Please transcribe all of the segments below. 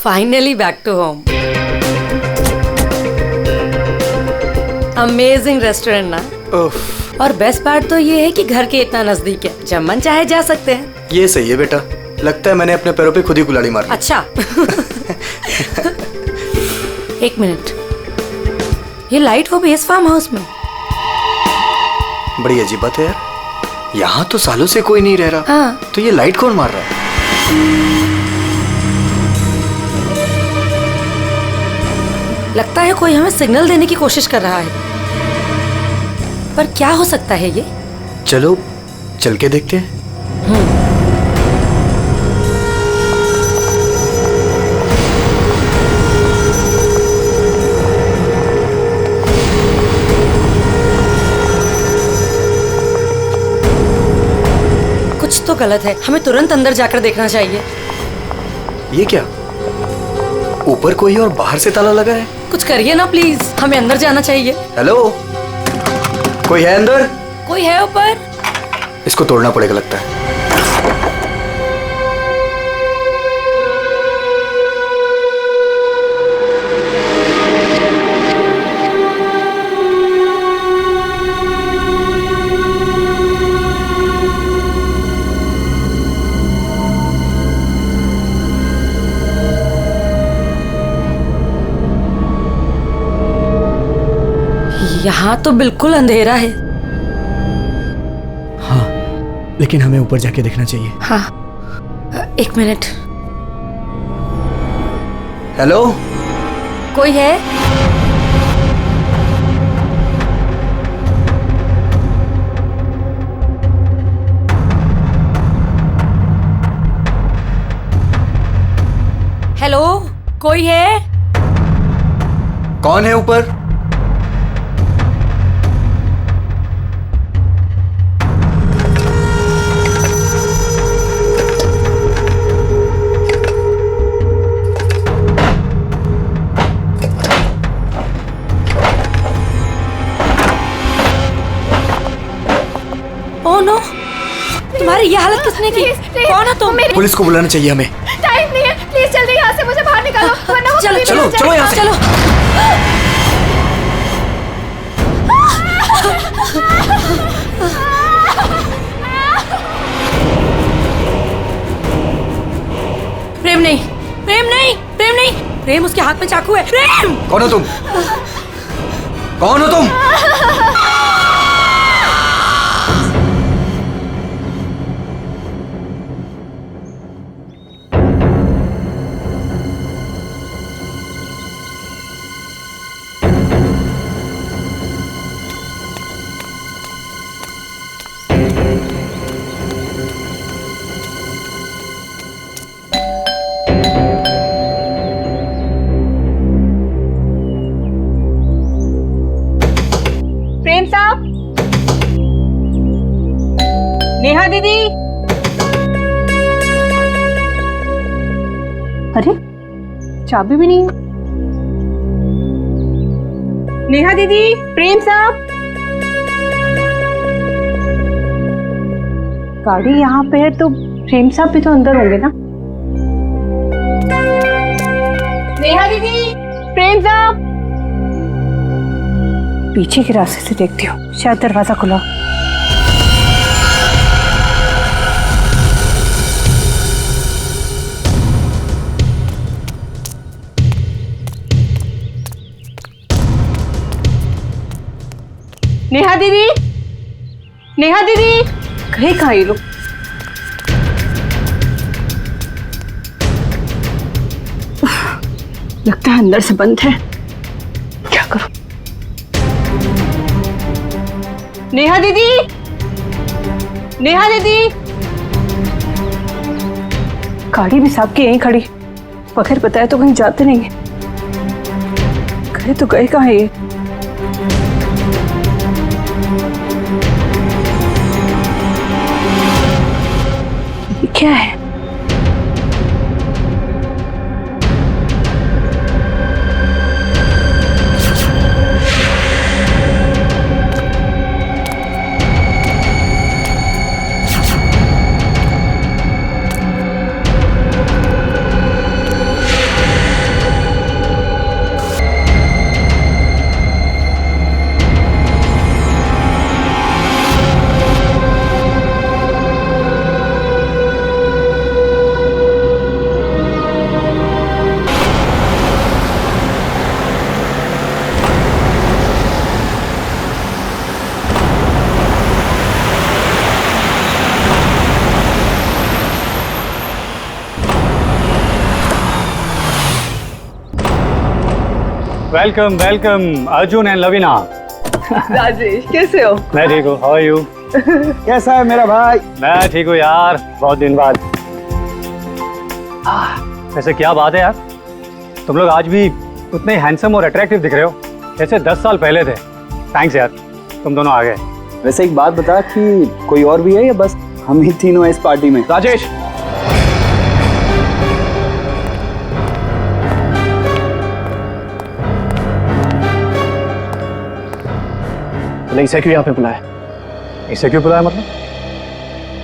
Finally back to home. Amazing restaurant ना। और best part तो ये है कि घर के इतना नजदीक है, जब मन चाहे जा सकते हैं। ये सही है बेटा, लगता है मैंने अपने पैरों पे खुद ही कुल्हाड़ी मार ली। अच्छा। एक मिनट, ये लाइट वो भी इस फार्म हाउस में? बड़ी अजीब बात है यार, यहाँ तो सालों से कोई नहीं रह रहा। हाँ। तो ये लाइट कौन मार रहा है? लगता है कोई हमें सिग्नल देने की कोशिश कर रहा है, पर क्या हो सकता है ये? चलो चल के देखते हैं। कुछ तो गलत है, हमें तुरंत अंदर जाकर देखना चाहिए। ये क्या, ऊपर कोई और बाहर से ताला लगा है? कुछ करिए ना प्लीज, हमें अंदर जाना चाहिए। हेलो, कोई है अंदर? कोई है ऊपर? इसको तोड़ना पड़ेगा लगता है। यहाँ तो बिल्कुल अंधेरा है। हाँ, लेकिन हमें ऊपर जाके देखना चाहिए। हाँ, एक मिनट। हेलो, कोई है? हेलो, कोई है? कौन है ऊपर? ओह नो, तुम्हारी ये हालत किसने की? कौन हो तुम? पुलिस को बुलाना चाहिए हमें। टाइम नहीं है, प्लीज जल्दी यहाँ से मुझे बाहर निकालो, वरना वो चलो कभी भी चलो नहीं चलो यहाँ से। चलो। प्रेम नहीं, प्रेम नहीं, प्रेम नहीं, प्रेम उसके हाथ में चाकू है। प्रेम! कौन हो तुम? कौन हो तुम? प्रेम साहब, नेहा दीदी। अरे चाबी भी नहीं। नेहा दीदी, प्रेम साहब। गाड़ी यहाँ पे है तो प्रेम साहब भी तो अंदर होंगे ना। नेहा दीदी, प्रेम साहब। पीछे के रास्ते से देखती हूँ, शायद दरवाजा खुला। नेहा दीदी, नेहा दीदी, कहीं कहाँ ये लोग? लगता है अंदर से बंद है, क्या करूं? नेहा दीदी, नेहा दीदी। गाड़ी भी साहब की यहीं खड़ी, बगैर बताए तो कहीं जाते नहीं है। गए तो गए कहाँ है ये? क्या है? Welcome welcome Arjun and Lavina. Rajesh कैसे हो? मैं ठीक हूँ, हाउ आर यू? कैसा है मेरा भाई? मैं ठीक हूँ यार, बहुत दिन बाद। वैसे क्या बात है यार, तुम लोग आज भी उतने हैंडसम और अट्रैक्टिव दिख रहे हो जैसे 10 साल पहले थे। थैंक्स यार, तुम दोनों आ गए। वैसे एक बात बता कि कोई और भी है या बस हम ही तीनों हैं इस पार्टी में? राजेश, नहीं, इसे क्यों यहाँ पे बुलाया? इसे क्यों बुलाया मतलब?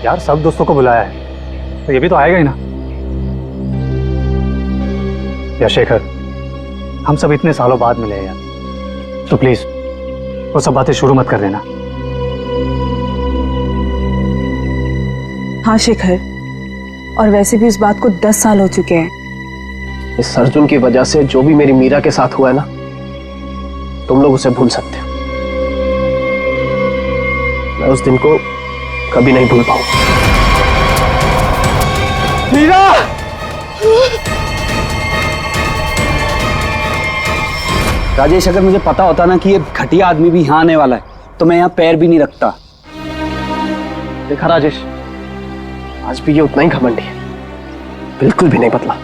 यार सब दोस्तों को बुलाया है तो ये भी तो आएगा ही ना। या शेखर, हम सब इतने सालों बाद मिले हैं यार, तो प्लीज वो सब बातें शुरू मत कर देना। हाँ शेखर, और वैसे भी इस बात को 10 साल हो चुके हैं। इस अर्जुन की वजह से जो भी मेरी मीरा के साथ हुआ है ना, तुम लोग उसे भूल सकते हो। मैं उस दिन को कभी नहीं भूल पाऊंगा। मीरा! राजेश, अगर मुझे पता होता ना कि ये घटिया आदमी भी यहाँ आने वाला है तो मैं यहाँ पैर भी नहीं रखता। देखा राजेश, आज भी ये उतना ही घमंडी है, बिल्कुल भी नहीं बदला।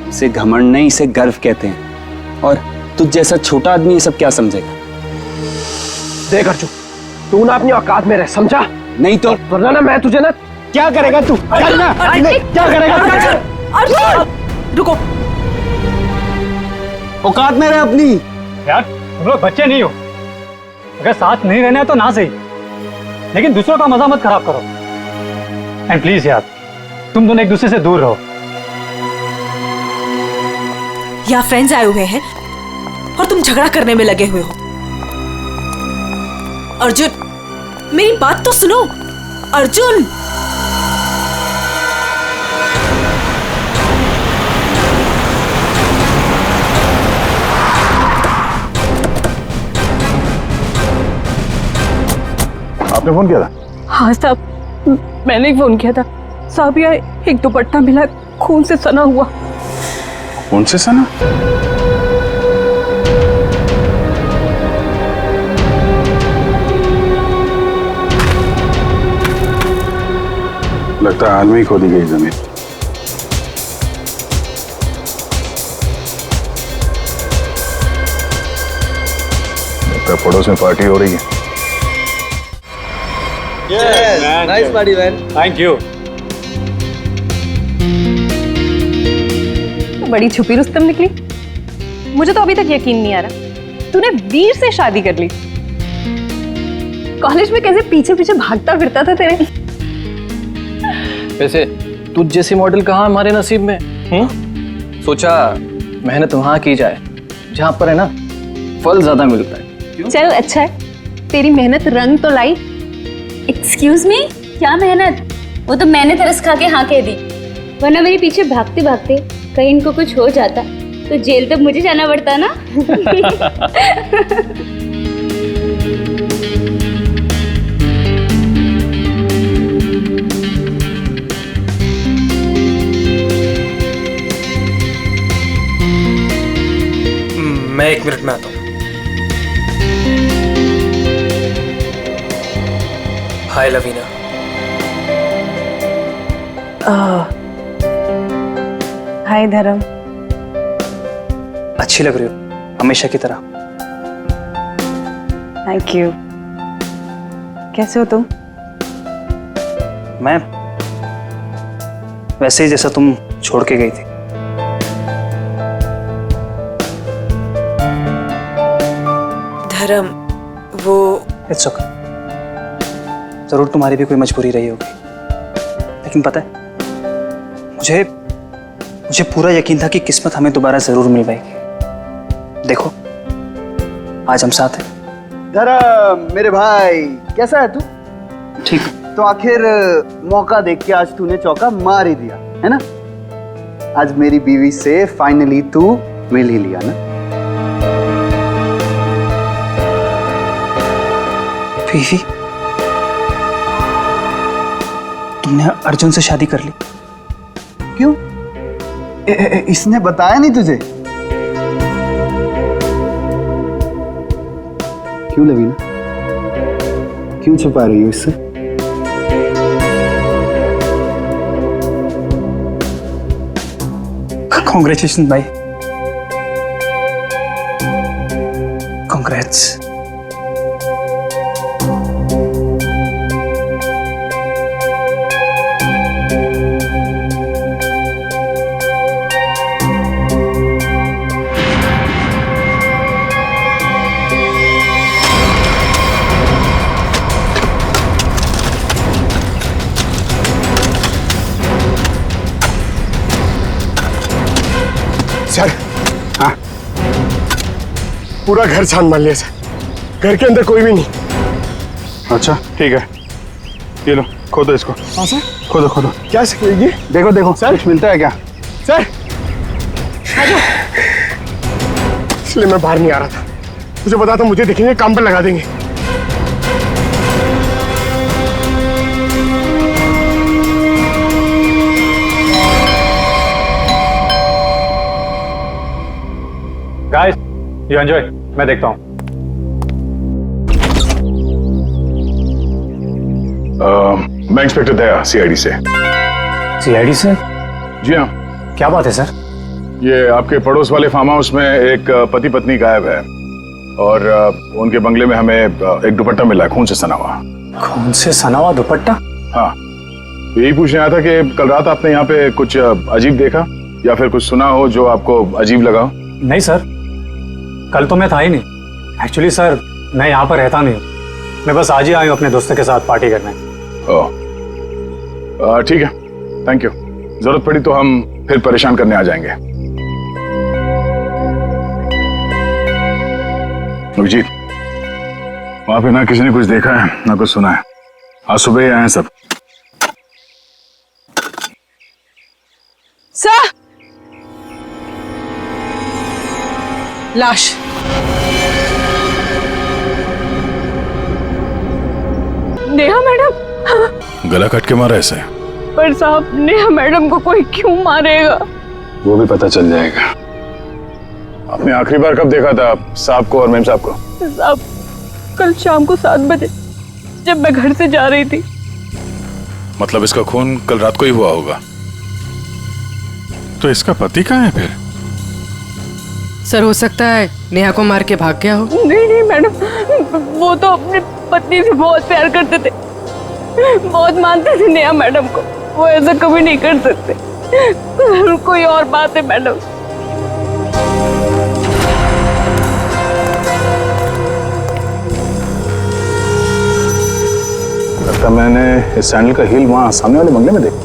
इसे घमंड नहीं, इसे गर्व कहते हैं। और तुझ जैसा छोटा आदमी ये सब क्या समझेगा? देख अर्जुन, तू ना अपनी औकात में रह, समझा? नहीं तो वरना ना मैं तुझे ना। क्या करेगा तू? करना क्या करेगा? अर्जुन रुको, औकात में रह अपनी। यार तुम लोग बच्चे नहीं हो, अगर साथ नहीं रहना है तो ना सही, लेकिन दूसरों का मजा मत खराब करो। एंड प्लीज यार, तुम दोनों एक दूसरे से दूर रहो। यहाँ फ्रेंड्स आए हुए हैं और तुम झगड़ा करने में लगे हुए हो। अर्जुन मेरी बात तो सुनो। अर्जुन, आपने फोन किया था? हाँ साहब, मैंने ही फोन किया था। साहब यार, एक दुपट्टा मिला, खून से सना हुआ। कौन से सना? लगता है हाल में ही खोदी गई जमीन। लगता है पड़ोस में पार्टी हो रही है। Nice party man. Thank you. तो बड़ी छुपी रुस्तम निकली। मुझे तो अभी तक यकीन नहीं आ रहा तूने वीर से शादी कर ली। कॉलेज में कैसे पीछे पीछे भागता फिरता था तेरे। वैसे तुझ जैसी मॉडल कहाँ हमारे नसीब में? सोचा मेहनत वहां की जाए जहां पर है ना फल ज्यादा मिलता है। चल अच्छा है, तेरी मेहनत रंग तो लाई। एक्सक्यूज मी, क्या मेहनत? वो तो मैंने तरस खा के हाँ कह दी, वरना मेरे पीछे भागते भागते कहीं इनको कुछ हो जाता तो जेल तक मुझे जाना पड़ता ना। मैं 1 मिनट में आता हूँ। हाय लवीना। हाय धर्म। अच्छी लग रही हो हमेशा की तरह। Thank you. कैसे हो तुम? मैं वैसे ही जैसा तुम छोड़ के गई थी। धर्म वो इट्स ओके, जरूर तुम्हारी भी कोई मजबूरी रही होगी, लेकिन पता है मुझे पूरा यकीन था कि किस्मत हमें दोबारा जरूर मिल पाएगी। देखो आज हम साथ हैं। धर्म मेरे भाई, कैसा है तू? ठीक। तो आखिर मौका देख के आज तूने चौका मार ही दिया है ना। आज मेरी बीवी से फाइनली तू मिल ही लिया ना। बीवी? तुमने अर्जुन से शादी कर ली? क्यों? इसने बताया नहीं तुझे? क्यों लवीना, क्यों छुपा रही हो इससे? कॉन्ग्रेचुलेशन भाई, कॉन्ग्रेट्स। सर, हाँ, पूरा घर छान मार लिया सर, घर के अंदर कोई भी नहीं। अच्छा ठीक है, ये लो खोदो इसको। हाँ सर। खोदो खोदो। क्या सर ये? देखो देखो सर। कुछ मिलता है क्या? सर इसलिए मैं बाहर नहीं आ रहा था, मुझे पता था मुझे देखेंगे काम पर लगा देंगे। गाइस यू एंजॉय, मैं देखता हूँ। मैं इंस्पेक्टर दया, सीआईडी से। सीआईडी से? जी हाँ, क्या बात है सर? ये आपके पड़ोस वाले फार्म हाउस में एक पति पत्नी गायब है और उनके बंगले में हमें एक दुपट्टा मिला है, खून से सना हुआ। खून से सना हुआ दुपट्टा? हाँ, यही पूछने आया था कि कल रात आपने यहाँ पे कुछ अजीब देखा या फिर कुछ सुना हो जो आपको अजीब लगा हो? नहीं सर, कल तो मैं था ही नहीं। एक्चुअली सर मैं यहाँ पर रहता नहीं, मैं बस आज ही आया हूँ अपने दोस्तों के साथ पार्टी करने। ओह ठीक है, थैंक यू। जरूरत पड़ी तो हम फिर परेशान करने आ जाएंगे। अभिजीत, वहां पे ना किसी ने कुछ देखा है ना कुछ सुना है, आज सुबह ही आए हैं सब। सर, लाश। नेहा मैडम। गला कट के मारा ऐसे? पर साहब, नेहा मैडम को कोई क्यों मारेगा? वो भी पता चल जाएगा। आपने आखिरी बार कब देखा था साहब को और मेम साहब को? साहब, कल शाम को 7 बजे जब मैं घर से जा रही थी। मतलब इसका खून कल रात को ही हुआ होगा। तो इसका पति कहाँ है फिर? सर, हो सकता है नेहा को मार के भाग गया हो। नहीं नहीं मैडम, वो तो अपनी पत्नी से बहुत प्यार करते थे, बहुत मानते थे नेहा मैडम को। वो ऐसा कभी नहीं कर सकते। कोई और बात है मैडम। लगता मैंने इस सैंडल का हील वहां सामने वाले बंगले में देखा।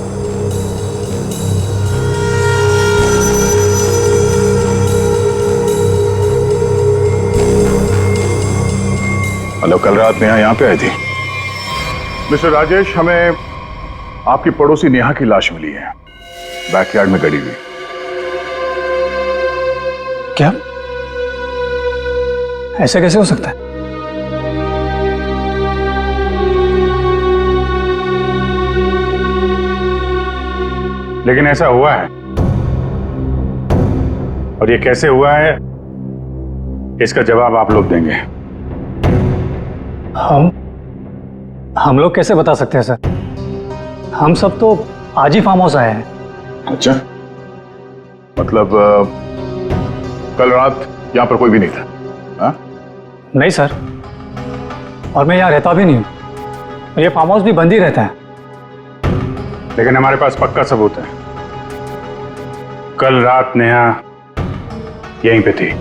मतलब कल रात नेहा यहाँ पे आई थी। मिस्टर राजेश, हमें आपकी पड़ोसी नेहा की लाश मिली है, बैकयार्ड में गड़ी हुई। क्या? ऐसा कैसे हो सकता है? लेकिन ऐसा हुआ है, और ये कैसे हुआ है इसका जवाब आप लोग देंगे। हम लोग कैसे बता सकते हैं सर? हम सब तो आज ही फार्म हाउस आए हैं। अच्छा, मतलब कल रात यहाँ पर कोई भी नहीं था? हाँ? नहीं सर, और मैं यहाँ रहता भी नहीं हूँ। ये फार्म हाउस भी बंद ही रहता है। लेकिन हमारे पास पक्का सबूत है, कल रात नेहा यहीं पे थी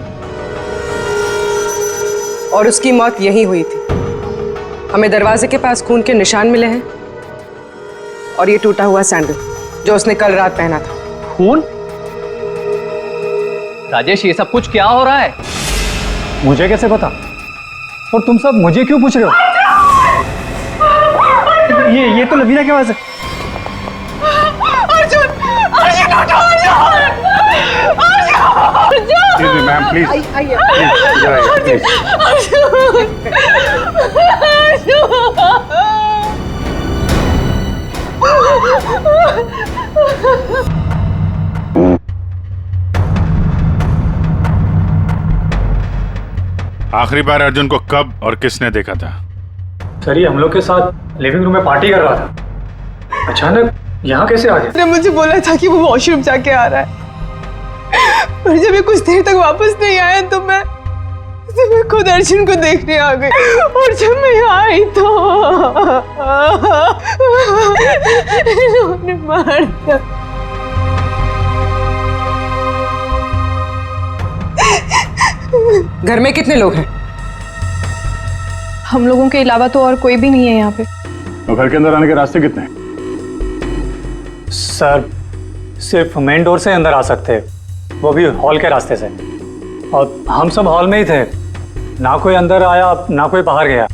और उसकी मौत यहीं हुई थी। हमें दरवाजे के पास खून के निशान मिले हैं और ये टूटा हुआ सैंडल जो उसने कल रात पहना था। खून? राजेश, ये सब कुछ क्या हो रहा है? मुझे कैसे पता? और तुम सब मुझे क्यों पूछ रहे हो? ये तो लवीना की आवाज है। मैम प्लीज, आखिरी बार अर्जुन को कब और किसने देखा था? सर ये हम लोग के साथ लिविंग रूम में पार्टी कर रहा था, अचानक यहाँ कैसे आ गया? उसने मुझे बोला था कि वो वॉशरूम जाके आ रहा है, पर जब ये कुछ देर तक वापस नहीं आया तो मैं खुद अर्जुन को देखने आ गई। और जब मैं यहाँ आई तो इन्होंने मार दिया। घर में कितने लोग हैं? हम लोगों के अलावा तो और कोई भी नहीं है यहाँ पे। तो घर के अंदर आने के रास्ते कितने हैं? सर सिर्फ मेन डोर से अंदर आ सकते हैं, वो भी हॉल के रास्ते से, और हम सब हॉल में ही थे, ना कोई अंदर आया ना कोई बाहर गया।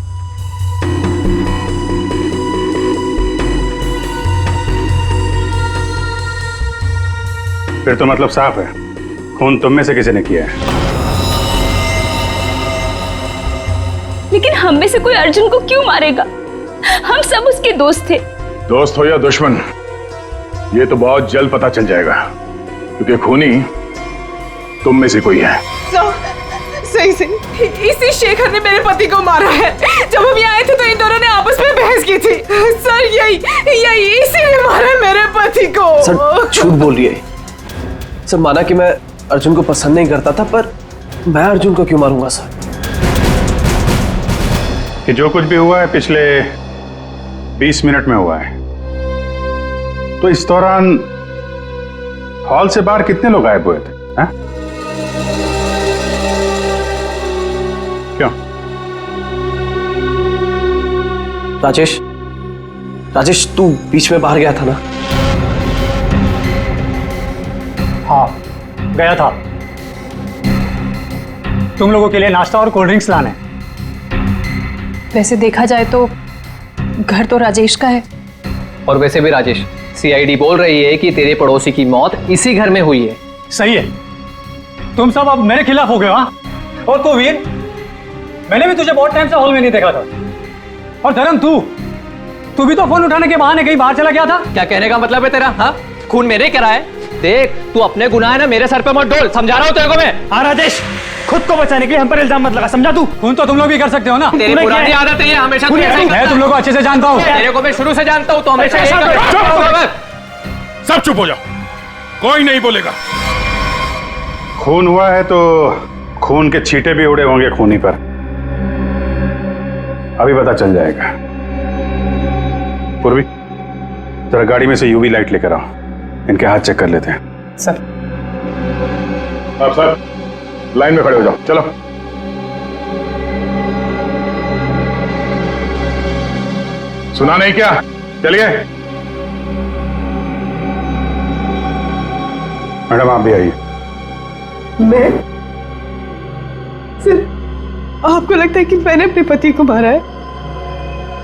फिर तो मतलब साफ है, खून तुम में से किसी ने किया है। लेकिन हम में से कोई अर्जुन को क्यों मारेगा? हम सब उसके दोस्त थे। दोस्त हो या दुश्मन, ये तो बहुत जल्द पता चल जाएगा, क्योंकि खूनी तुम में से कोई है। सही इसी शेखर ने मेरे पति को मारा है। जब हम यहाँ आए थे तो इन दोनों ने आपस में बहस की थी। सर यही इसी ने मारा मेरे पति को। सर झूठ बोल रही है। सर माना कि मैं अर्जुन को पसंद नहीं करता था, पर मैं अर्जुन को क्यों मारूंगा सर? कि जो कुछ भी हुआ है पिछले 20 मिनट में हुआ है, तो इस दौरान हॉल से बाहर कितने लोग गायब हुए थे? हैं? क्यों? राजेश तू बीच में बाहर गया था ना? हाँ गया था, तुम लोगों के लिए नाश्ता और कोल्ड ड्रिंक्स लाने। वैसे देखा जाए तो घर तो राजेश का है। और वैसे भी राजेश, सीआईडी बोल रही है कि तेरे पड़ोसी की मौत इसी घर में हुई है। सही है, तुम सब अब मेरे खिलाफ हो गए। हाँ, और तो वीर, मैंने भी तुझे बहुत टाइम से हॉल में नहीं देखा था। और धर्म तू भी तो फोन उठाने के बहाने कहीं बाहर चला गया था। क्या कहने का मतलब है तेरा? हाँ, खून मेरे करा है। देख तू अपने गुनाह है ना मेरे सर पे मत डोल, समझा रहा हूँ तेरे को मैं। हाँ राजेश, खुद को बचाने के लिए हम पर इल्जाम मत लगा, समझा तू? खून तो तुम लोग भी कर सकते हो ना। तेरी पुरानी आदत है ये, हमेशा मैं तुम लोग को अच्छे से जानता हूँ। तेरे को मैं शुरू से जानता हूँ, तो हमेशा सब चुप हो जाओ, कोई नहीं बोलेगा। खून हुआ है तो खून के छींटे भी उड़े होंगे खूनी पर, अभी पता चल जाएगा। पूर्वी जरा गाड़ी में से यूवी लाइट लेकर आओ, इनके हाथ चेक कर लेते हैं। सर आप सर लाइन में खड़े हो जाओ, चलो। सुना नहीं क्या? चलिए मैडम आप भी आइए। मैं? सर आपको लगता है कि मैंने अपने पति को मारा है?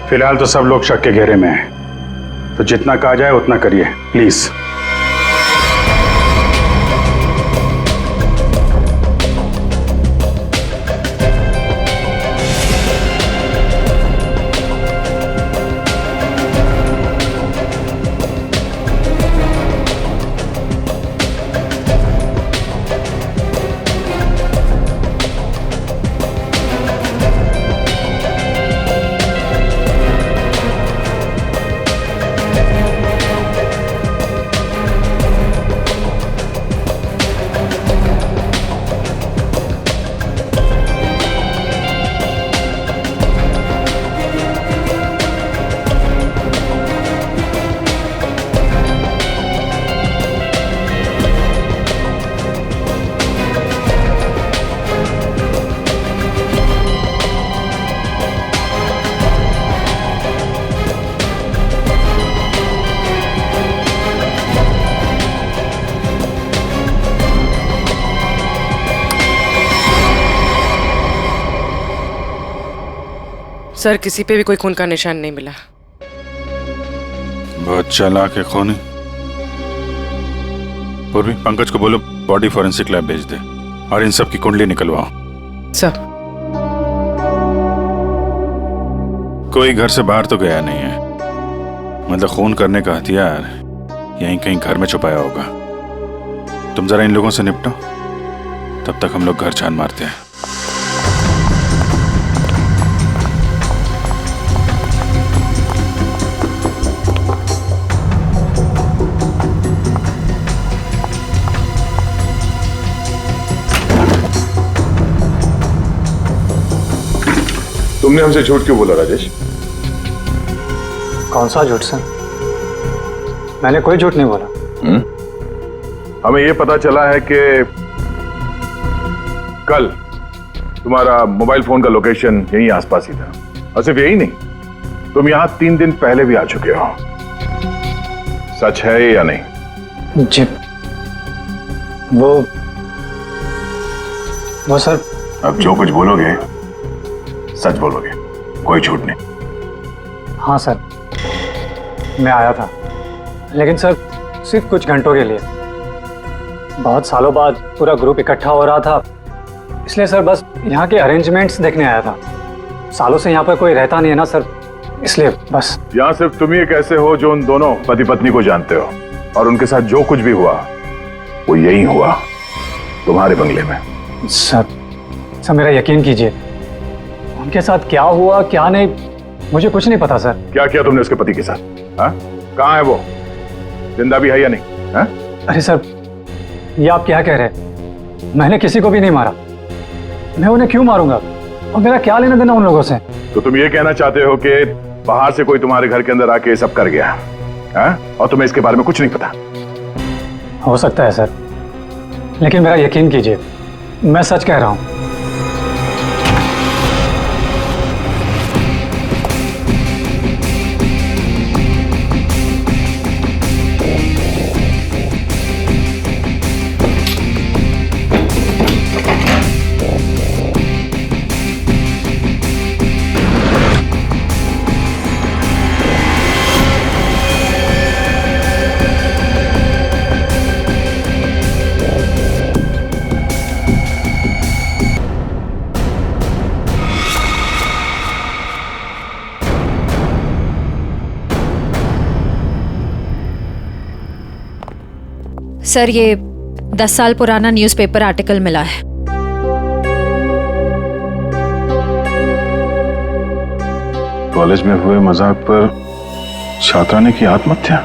फिलहाल तो सब लोग शक के घेरे में हैं, तो जितना कहा जाए उतना करिए प्लीज। सर किसी पे भी कोई खून का निशान नहीं मिला। बहुत चालाक है खूनी। पूर्वी पंकज को बोलो बॉडी फॉरेंसिक लैब भेज दे और इन सब की कुंडली निकलवाओ। सर कोई घर से बाहर तो गया नहीं है, मतलब खून करने का हथियार यहीं कहीं घर में छुपाया होगा। तुम जरा इन लोगों से निपटो, तब तक हम लोग घर छान मारते हैं। तुमने हमसे झूठ क्यों बोला राजेश? कौन सा झूठ सर? मैंने कोई झूठ नहीं बोला। हमें यह पता चला है कि कल तुम्हारा मोबाइल फोन का लोकेशन यहीं आसपास ही था, और सिर्फ यही नहीं, तुम यहां 3 दिन पहले भी आ चुके हो। सच है या नहीं? जी वो सर। अब जो कुछ बोलोगे सच बोलोगे, कोई झूठ नहीं। हाँ सर, मैं आया था, लेकिन सर सिर्फ कुछ घंटों के लिए। बहुत सालों बाद पूरा ग्रुप इकट्ठा हो रहा था, इसलिए सर बस यहाँ के अरेंजमेंट्स देखने आया था। सालों से यहाँ पर कोई रहता नहीं है ना सर, इसलिए बस। यहाँ सिर्फ तुम ही कैसे हो जो उन दोनों पति पत्नी को जानते हो, और उनके साथ जो कुछ भी हुआ वो यही हुआ, तुम्हारे बंगले में। सर मेरा यकीन कीजिए, उनके साथ क्या हुआ क्या नहीं मुझे कुछ नहीं पता सर। क्या किया तुमने उसके पति के साथ? हाँ, कहाँ है वो? जिंदा भी है या नहीं? हाँ? अरे सर, ये आप क्या कह रहे हैं? मैंने किसी को भी नहीं मारा। मैं उन्हें क्यों मारूंगा, और मेरा क्या लेना देना उन लोगों से? तो तुम ये कहना चाहते हो कि बाहर से कोई तुम्हारे घर के अंदर आके ये सब कर गया, हाँ? और तुम्हें इसके बारे में कुछ नहीं पता? हो सकता है सर, लेकिन मेरा यकीन कीजिए, मैं सच कह रहा हूं। सर ये 10 साल पुराना न्यूज़पेपर आर्टिकल मिला है। कॉलेज में हुए मजाक पर छात्रा ने की आत्महत्या।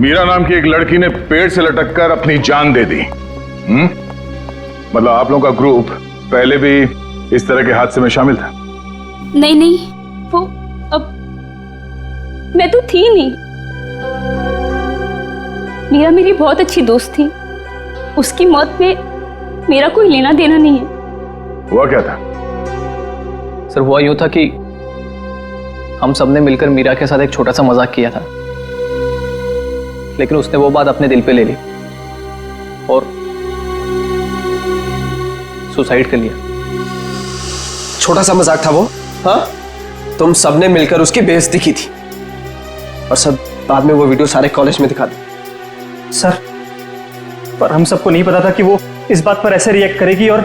मीरा नाम की एक लड़की ने पेड़ से लटककर अपनी जान दे दी। मतलब आप लोगों का ग्रुप पहले भी इस तरह के हादसे में शामिल था? नहीं, वो अब मैं तो थी नहीं। मीरा मेरी बहुत अच्छी दोस्त थी, उसकी मौत में मेरा कोई लेना देना नहीं है। हुआ क्या था? सर हुआ यूं था कि हम सबने मिलकर मीरा के साथ एक छोटा सा मजाक किया था, लेकिन उसने वो बात अपने दिल पे ले ली और सुसाइड कर लिया। छोटा सा मजाक था वो? हाँ, तुम सबने मिलकर उसकी बेइज्जती की थी और सब बाद में वो वीडियो सारे कॉलेज में दिखा दी। सर, पर हम सबको नहीं पता था कि वो इस बात पर ऐसे रिएक्ट करेगी और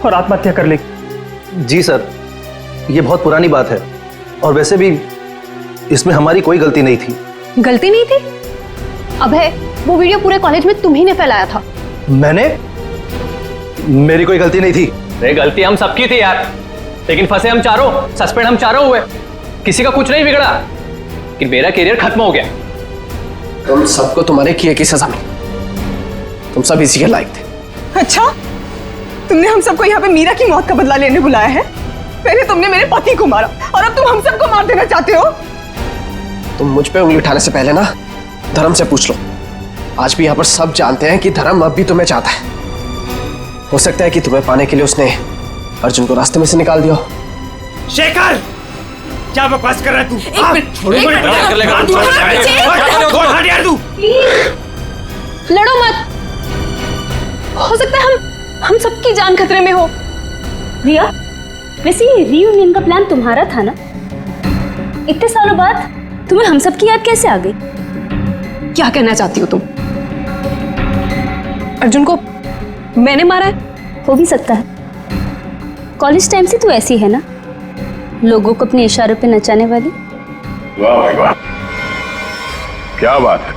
आत्महत्या कर लेगी। जी सर, ये बहुत पुरानी बात है और वैसे भी इसमें हमारी कोई गलती नहीं थी। गलती नहीं थी? अबे, वो वीडियो पूरे कॉलेज में तुम ही ने फैलाया था। मैंने? मेरी कोई गलती नहीं थी। अरे गलती हम सबकी थी यार, लेकिन फंसे हम चारों, सस्पेंड हम चारों हुए। किसी का कुछ नहीं बिगड़ा, लेकिन मेरा करियर खत्म हो गया। तुम सबको तुम्हारे किए की सजा मिली, तुम सब इसी के लायक थे। अच्छा, तुमने हम सबको यहाँ पे मीरा की मौत का बदला लेने बुलाया है? पहले तुमने मेरे पति को मारा और अब तुम हम सबको मार देना चाहते हो? तुम मुझ पे उंगली उठाने से पहले ना धर्म से पूछ लो। आज भी यहाँ पर सब जानते हैं कि धर्म अब भी तुम्हें चाहता है। हो सकता है कि तुम्हें पाने के लिए उसने अर्जुन को रास्ते में से निकाल दिया हो। शेखर, क्या बकवास कर रहा है तू? लड़ो मत, हो सकता है हम सबकी जान खतरे में हो। रिया, वैसे ये रीयूनियन का प्लान तुम्हारा था ना? इतने सालों बाद तुम्हें हम सब की याद कैसे आ गई? क्या कहना चाहती हो तुम? अर्जुन को मैंने मारा है? हो भी सकता है। कॉलेज टाइम से तू ऐसी है ना, लोगों को अपने इशारों पे नचाने वाली। वाह भाई वाह, क्या बात है।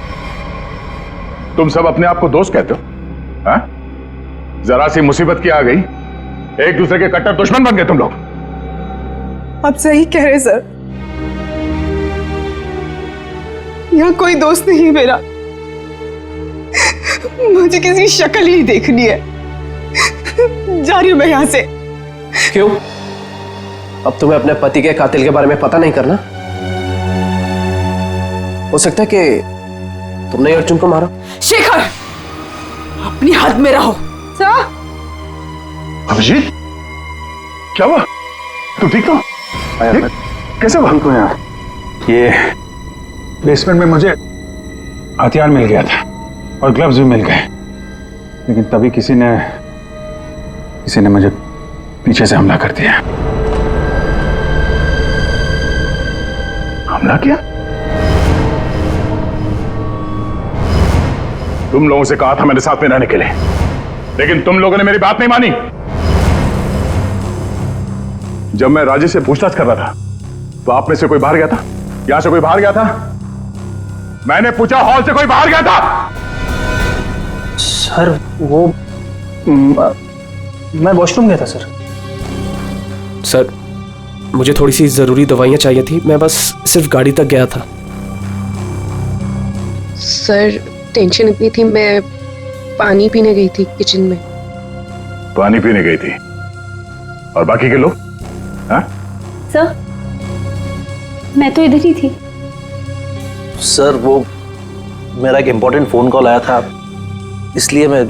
तुम सब अपने आप को दोस्त कहते हो? हाँ? जरा सी मुसीबत की आ गई, एक दूसरे के कट्टर दुश्मन बन गए तुम लोग। आप सही कह रहे सर, यहाँ कोई दोस्त नहीं मेरा। मुझे किसी की शक्ल ही देखनी है। जा रही हूं मैं यहाँ से। क्यों? अब तुम्हें अपने पति के कातिल के बारे में पता नहीं करना? हो सकता है कि तुमने ही अर्जुन को मारा। शेखर, अपनी हद में रहो। सर, अभिजीत, क्या हुआ? तुम ठीक हो? कैसे हुआ? ठीक हूँ यार। ये बेसमेंट में मुझे हथियार मिल गया था और ग्लव्स भी मिल गए, लेकिन तभी किसी ने मुझे पीछे से हमला कर दिया। हमला किया? तुम लोगों से कहा था मेरे साथ में रहने के लिए, लेकिन तुम लोगों ने मेरी बात नहीं मानी। जब मैं राजेश से पूछताछ कर रहा था तो आप में से कोई बाहर गया था? यहां से कोई बाहर गया था? मैंने पूछा, हॉल से कोई बाहर गया था? सर वो मैं वॉशरूम गया था सर। सर, मुझे थोड़ी सी जरूरी दवाइयां चाहिए थी, मैं बस सिर्फ गाड़ी तक गया था। सर टेंशन इतनी थी, मैं पानी पीने गई थी किचन में। पानी पीने गई थी? और बाकी के लोग? हाँ? सर, मैं तो इधर ही थी। सर वो मेरा एक इम्पोर्टेंट फोन कॉल आया था, इसलिए मैं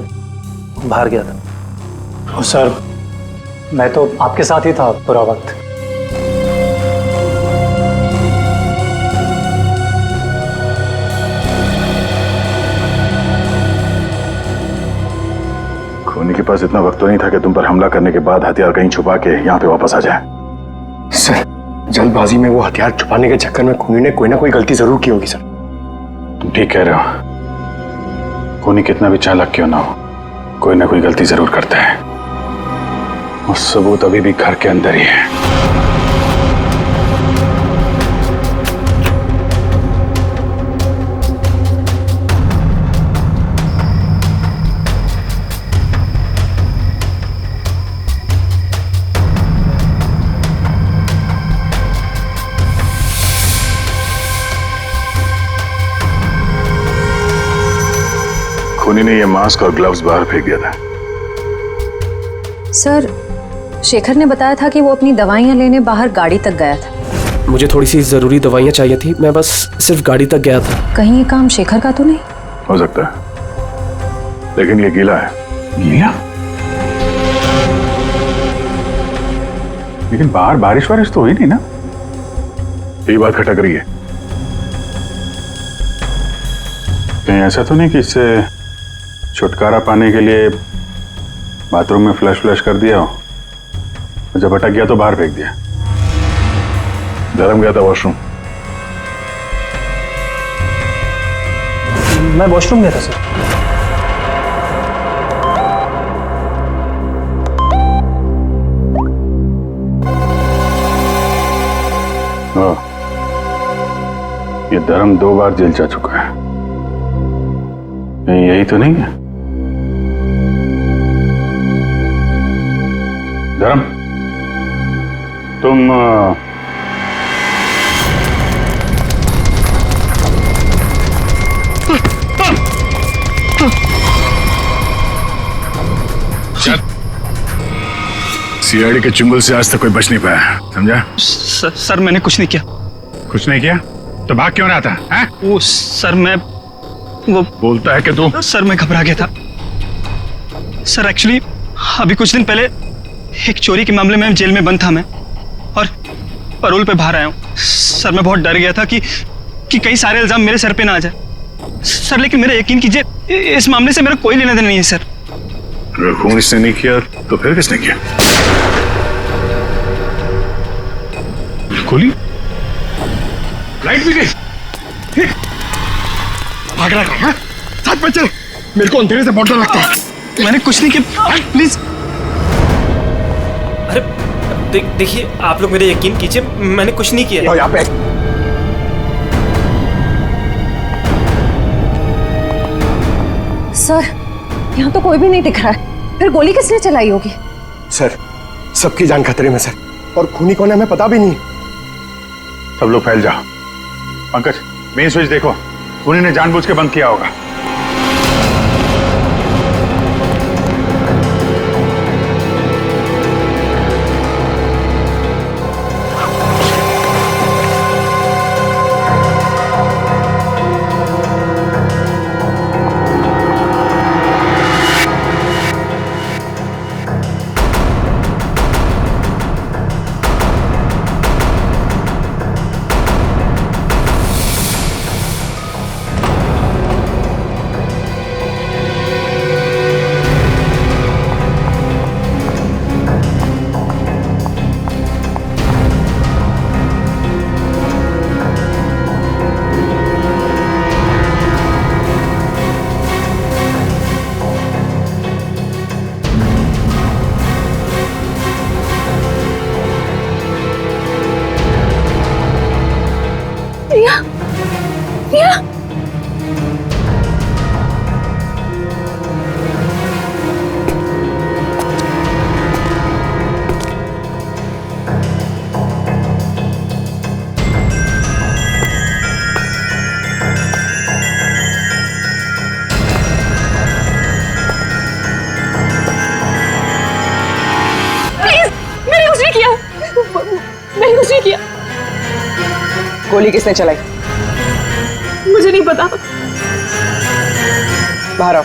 बाहर गया था। सर मैं तो आपके साथ ही था पूरा वक्त। खूनी के पास इतना वक्त तो नहीं था कि तुम पर हमला करने के बाद हथियार कहीं छुपा के यहाँ पे वापस आ जाए। सर, जल्दबाजी में वो हथियार छुपाने के चक्कर में खूनी ने कोई ना कोई गलती जरूर की होगी सर। तुम ठीक कह रहे हो। खूनी कितना भी चालाक क्यों ना हो, कोई ना कोई गलती जरूर करता है, और सबूत अभी भी घर के अंदर ही है। खूनी ने ये मास्क और ग्लव्स बाहर फेंक दिया था। सर, शेखर ने बताया था कि वो अपनी दवाइयां लेने बाहर गाड़ी तक गया था। मुझे थोड़ी सी जरूरी दवाइयां चाहिए थी, मैं बस सिर्फ गाड़ी तक गया था। कहीं ये काम शेखर का तो नहीं? हो सकता है, लेकिन ये गीला है। गीला? लेकिन बाहर बारिश वारिश तो हुई नहीं ना? यही बात खटक रही है। कहीं ऐसा तो नहीं कि इससे छुटकारा पाने के लिए बाथरूम में फ्लश कर दिया हो, जब अटक गया तो बाहर फेंक दिया? धर्म गया था वॉशरूम? मैं वॉशरूम गया था सर। ये धर्म 2 बार जेल जा चुका है, यही तो नहीं है? धर्म, तुम सीआईडी के चुंगल से आज तक कोई बच नहीं पाया, समझा? सर मैंने कुछ नहीं किया। कुछ नहीं किया तो भाग क्यों रहा था? हैं? वो सर मैं वो बोलता है कि तू? सर मैं घबरा गया था सर। एक्चुअली अभी कुछ दिन पहले एक चोरी के मामले में जेल में बंद था मैं, और पैरोल पे बाहर आया हूँ सर। मैं बहुत डर गया था कि कई सारे इल्जाम मेरे सर पे ना आ जाए सर, लेकिन मेरा यकीन कीजिए इस मामले से मेरा कोई लेना देना नहीं है सर। अगर खून इसने नहीं किया तो फिर किसने किया? गोली? लाइट भी गई। भाग रहा है? साथ में चल, मेरे को अंधेरे से बहुत डर लगता है। मैंने कुछ नहीं किया, प्लीज। अरे देखिए, आप लोग मेरे यकीन कीजिए, मैंने कुछ नहीं किया। यहाँ पे सर, यहाँ तो कोई भी नहीं दिख रहा है, फिर गोली किसने चलाई होगी? सर, सबकी जान खतरे में सर, और खूनी कौन है हमें पता भी नहीं। सब लोग फैल जाओ। पंकज, मेन स्विच देखो, खूनी ने जानबूझ के बंद किया होगा। कुछ नहीं किया। गोली किसने चलाई? मुझे नहीं पता। बाहर आओ।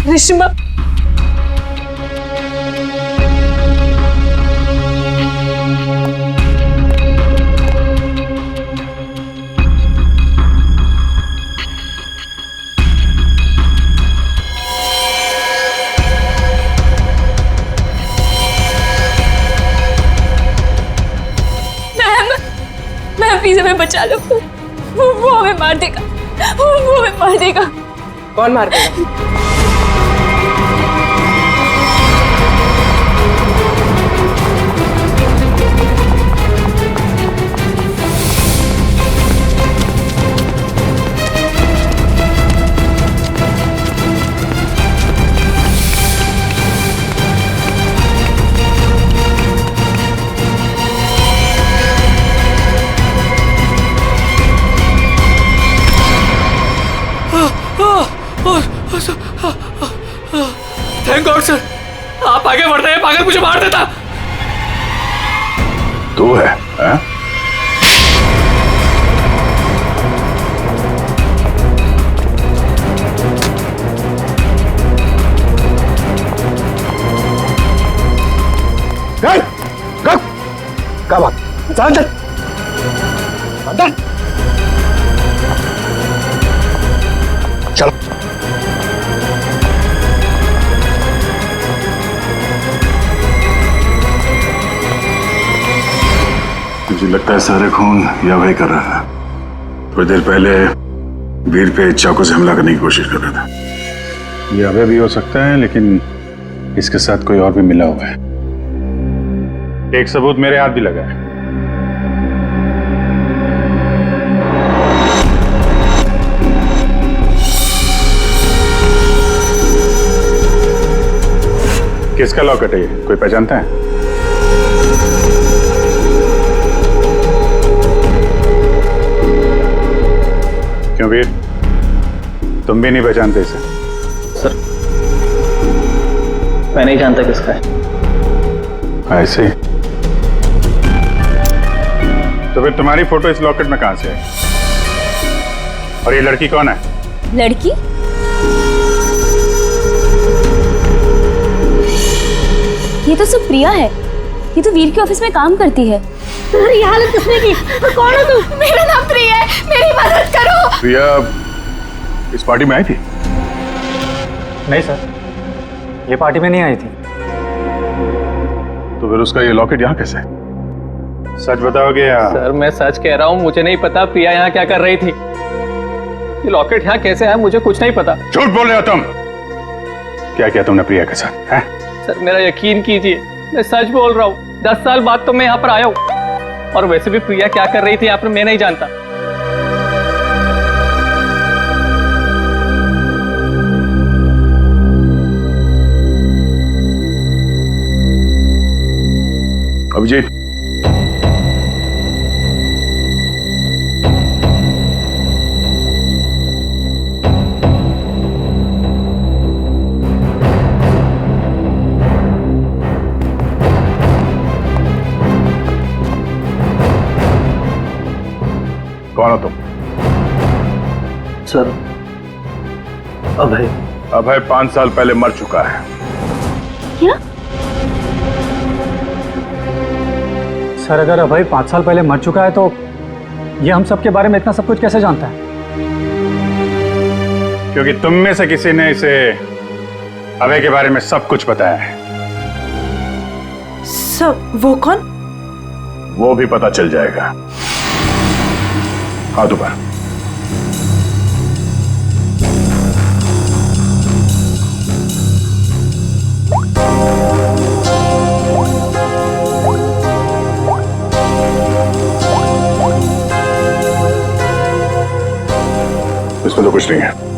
रेशमा, मैं प्लीज हमें बचा लो। वो हमें मार देगा। वो हमें मार देगा। कौन मार देगा? थैंक गॉड सर, आप आगे बढ़ रहे हैं, पागल मुझे मार देता। तू है, हैं? क्या बात? अंदर अंदर चलो। मुझे लगता है सारे खून या वही कर रहा था। थोड़ी देर पहले वीर पे चाकू से हमला करने की कोशिश कर रहा था। ये अभय भी हो सकता है, लेकिन इसके साथ कोई और भी मिला हुआ है। एक सबूत मेरे हाथ भी लगा है। किसका लॉकेट है ये? कोई पहचानता है? क्यों वीर, तुम भी नहीं पहचानते इसे? सर, मैं नहीं जानता किसका है। ऐसे ही? तो फिर तुम्हारी फोटो इस लॉकेट में कहां से आई? और ये लड़की कौन है? लड़की? ये तो सब प्रिया है। ये तो वीर के ऑफिस में काम करती है। तुम्हारी हालत किसने की? कौन हो तुम? मेरा नाम प्रिया है, मेरी मदद करो। प्रिया इस पार्टी में आई थी? नहीं सर, ये पार्टी में नहीं आई थी। तो फिर उसका ये लॉकेट यहाँ कैसे? सच बताओगे या? सर मैं सच कह रहा हूँ, मुझे नहीं पता प्रिया यहाँ क्या कर रही थी। ये लॉकेट यहाँ कैसे है मुझे कुछ नहीं पता। झूठ बोल रहे हो तुम। क्या किया तुमने प्रिया के साथ? हैं? सर मेरा यकीन कीजिए, मैं सच बोल रहा हूँ। 10 साल बाद तो मैं यहाँ पर आया हूँ, और वैसे भी प्रिया क्या कर रही थी यहाँ पर मैं नहीं जानता। अभिजीत, कौन हो तुम? सर, अभय। अभय 5 साल पहले मर चुका है। क्या? सर, अगर अभय 5 साल पहले मर चुका है तो ये हम सब के बारे में इतना सब कुछ कैसे जानता है? क्योंकि तुम में से किसी ने इसे अभय के बारे में सब कुछ बताया है। सब? वो कौन? वो भी पता चल जाएगा। हाथ ऊपर। इसमें तो कुछ नहीं है।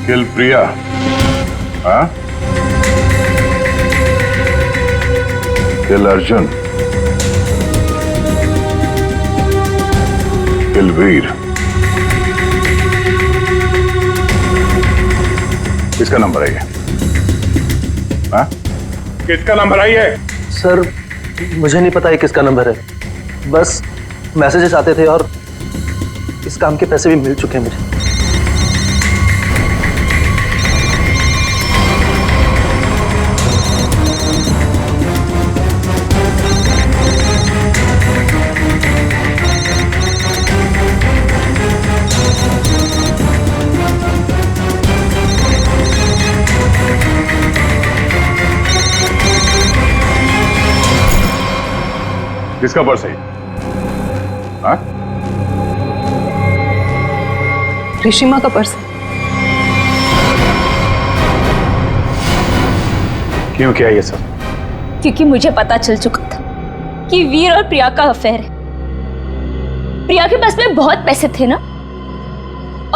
किल प्रिया, हाँ? किल अर्जुन, किल वीर। किसका नंबर है ये? हाँ? किसका नंबर है ये? सर मुझे नहीं पता ये किसका नंबर है, बस मैसेजेस आते थे और इस काम के पैसे भी मिल चुके हैं मुझे। किसका पर्स है? हाँ? ऋषिमा का पर्स। क्यों किया ये सब? क्योंकि मुझे पता चल चुका था कि वीर और प्रिया का अफेयर है। प्रिया के पास में बहुत पैसे थे ना,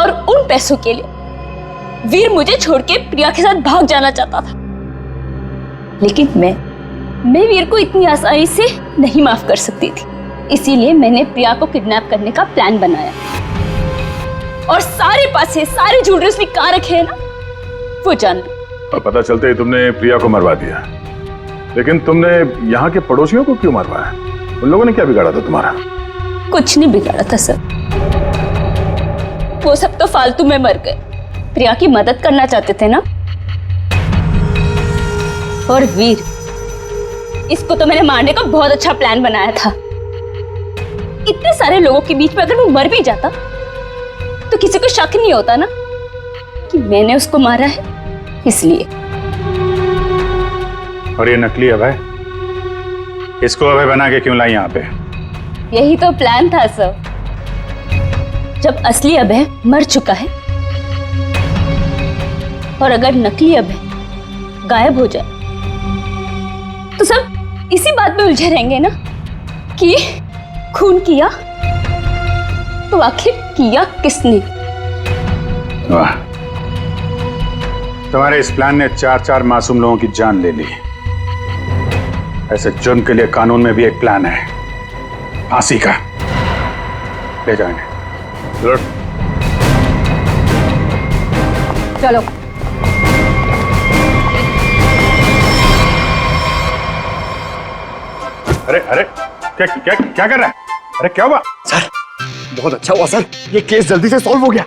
और उन पैसों के लिए वीर मुझे छोड़ के प्रिया के साथ भाग जाना चाहता था। लेकिन मैं वीर को इतनी आसानी से नहीं माफ कर सकती थी, इसीलिए मैंने प्रिया को किडनैप करने का प्लान बनाया। और सारे पैसे, सारे ज्वेलरी उसने कहाँ रखे हैं ना, वो जान लो। और पता चलते ही तुमने प्रिया को मरवा दिया, लेकिन तुमने यहाँ के पड़ोसियों को क्यों मरवाया? उन लोगों ने क्या बिगाड़ा था तुम्हारा? कुछ नहीं बिगाड़ा था सर, वो सब तो फालतू में मर गए। प्रिया की मदद करना चाहते थे ना। और वीर, इसको तो मैंने मारने का बहुत अच्छा प्लान बनाया था। इतने सारे लोगों के बीच में अगर वो मर भी जाता तो किसी को शक नहीं होता ना कि मैंने उसको मारा है, इसलिए। और ये नकली अभय, इसको अभय बना के क्यों लाई यहाँ पे? यही तो प्लान था सर। जब असली अभय मर चुका है और अगर नकली अभय गायब हो जाए तो सब इसी बात में उलझे रहेंगे ना कि खून किया तो आखिर किया किसने। वाह, तुम्हारे इस प्लान ने 4 मासूम लोगों की जान ले ली। ऐसे जुर्म के लिए कानून में भी एक प्लान है, फांसी का। ले जाएंगे। चलो। अरे अरे, क्या क्या क्या कर रहा है? अरे क्या हुआ? सर बहुत अच्छा हुआ सर, ये केस जल्दी से सॉल्व हो गया।